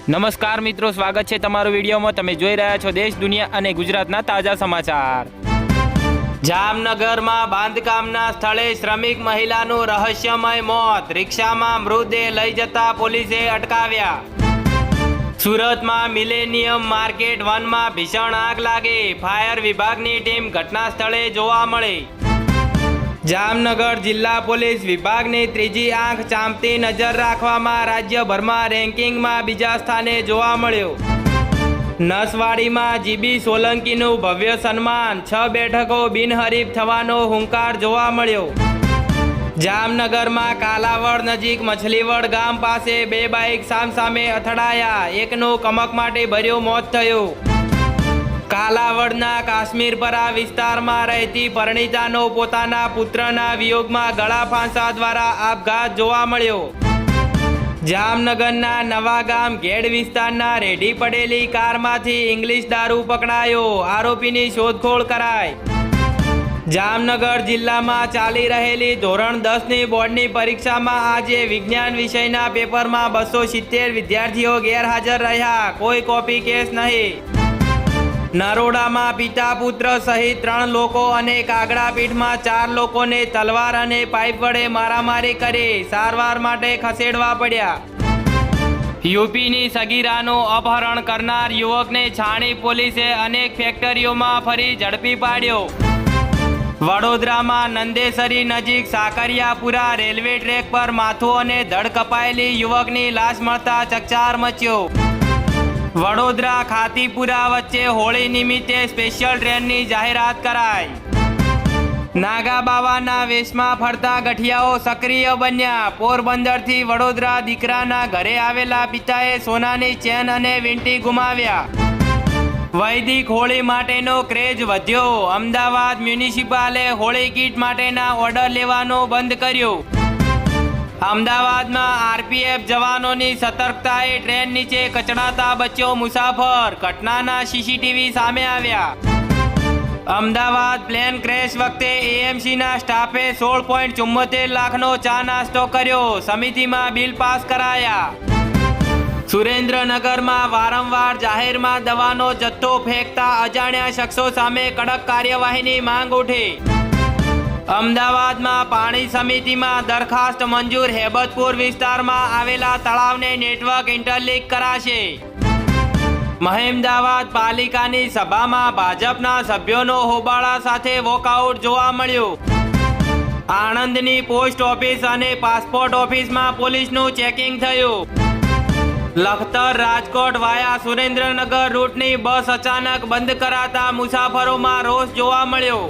નમસ્કાર મિત્રો, સ્વાગત છે તમારું વિડીયોમાં। તમે જોઈ રહ્યા છો દેશ, દુનિયા અને ગુજરાતના તાજા સમાચાર। જામનગરમાં બાંધકામના સ્થળે શ્રમિક મહિલાનું રહસ્યમય મોત, રિક્ષામાં મૃતદેહ લઈ જતા પોલીસે અટકાવ્યા। સુરતમાં મિલેનિયમ માર્કેટ 1માં ભીષણ આગ લાગી, ફાયર વિભાગની ટીમ ઘટના સ્થળે જોવા મળી। જામનગર જિલ્લા પોલીસ વિભાગની ત્રીજી આંખ ચાંપતી નજર રાખવામાં રાજ્યભરમાં રેન્કિંગમાં બીજા સ્થાને જોવા મળ્યો। નસવાડીમાં જીબી સોલંકીનું ભવ્ય સન્માન, 6 બેઠકો બિનહરીફ થવાનો હુંકાર જોવા મળ્યો। જામનગરમાં કાલાવડ નજીક મછલીવડ ગામ પાસે 2 બાઇક સામસામે અથડાયા, એકનું કમકમાટી ભર્યું મોત થયું। કાલાવડના કાશ્મીરપરા વિસ્તારમાં રહેતી પરિણીતાનો પોતાના પુત્રના વિયોગમાં ગળા ફાંસા દ્વારા આપઘાત જોવા મળ્યો। જામનગરના નવાગામ ગેડ વિસ્તારના રેઢી પડેલી કારમાંથી ઇંગ્લિશ દારૂ પકડાયો, આરોપીની શોધખોળ કરાઈ। જામનગર જિલ્લામાં ચાલી રહેલી ધોરણ 10ની બોર્ડની પરીક્ષામાં આજે વિજ્ઞાન વિષયના પેપરમાં 270 વિદ્યાર્થીઓ ગેરહાજર રહ્યા, કોઈ કોપી કેસ નહીં। નરોડામાં પિતા પુત્ર સહિત 3 લોકો અને કાગડાપીઠમાં 4 લોકોને તલવાર અને પાઇપ વડે મારામારી કરી સારવાર માટે ખસેડવા પડ્યા। યુપીની સગીરાનું અપહરણ કરનાર યુવકને છાણી પોલીસે અનેક ફેક્ટરીઓમાં ફરી ઝડપી પાડ્યો। વડોદરામાં નંદેસરી નજીક સાકરિયાપુરા રેલવે ટ્રેક પર માથું અને ધડ કપાયેલી યુવકની લાશ મળતા ચકચાર મચ્યો। વડોદરા ખાતીપુરા વચ્ચે હોળી નિમિત્તે સ્પેશિયલ ટ્રેનની જાહેરાત કરાઈ। નાગા બાવાના વેશમાં ફરતા ગઠિયાઓ સક્રિય બન્યા, પોરબંદરથી વડોદરા દીકરાના ઘરે આવેલા પિતાએ સોનાની ચેન અને વીંટી ગુમાવ્યા। વૈદિક હોળી માટેનો ક્રેઝ વધ્યો, અમદાવાદ મ્યુનિસિપાલે હોળી કીટ માટેના ઓર્ડર લેવાનો બંધ કર્યો। અમદાવાદમાં આરપીએફ જવાનોની સતર્કતાએ ટ્રેન નીચે કચડાતા બચ્યો મુસાફર, ઘટનાના સીસીટીવી સામે આવ્યા। અમદાવાદ પ્લેન ક્રેશ વખતે એએમસીના સ્ટાફે 16.74 લાખનો ચા નાસ્તો કર્યો, સમિતિમાં બિલ પાસ કરાયા। સુરેન્દ્રનગરમાં વારંવાર જાહેરમાં દવાનો જથ્થો ફેંકતા અજાણ્યા શખ્સો સામે કડક કાર્યવાહીની માંગ ઉઠી। અમદાવાદમાં પાણી સમિતિમાં દરખાસ્ત મંજૂર, હેબતપુર વિસ્તારમાં આવેલા તળાવને નેટવર્ક ઇન્ટરલિંક કરાશે। મહેમદાવાદ પાલિકાની સભામાં ભાજપના સભ્યોનો હોબાળા સાથે વોકઆઉટ જોવા મળ્યું। આણંદની પોસ્ટ ઓફિસ અને પાસપોર્ટ ઓફિસમાં પોલીસનું ચેકિંગ થયું। લખતર રાજકોટ વાયા સુરેન્દ્રનગર રૂટની બસ અચાનક બંધ કરાતા મુસાફરોમાં રોષ જોવા મળ્યો।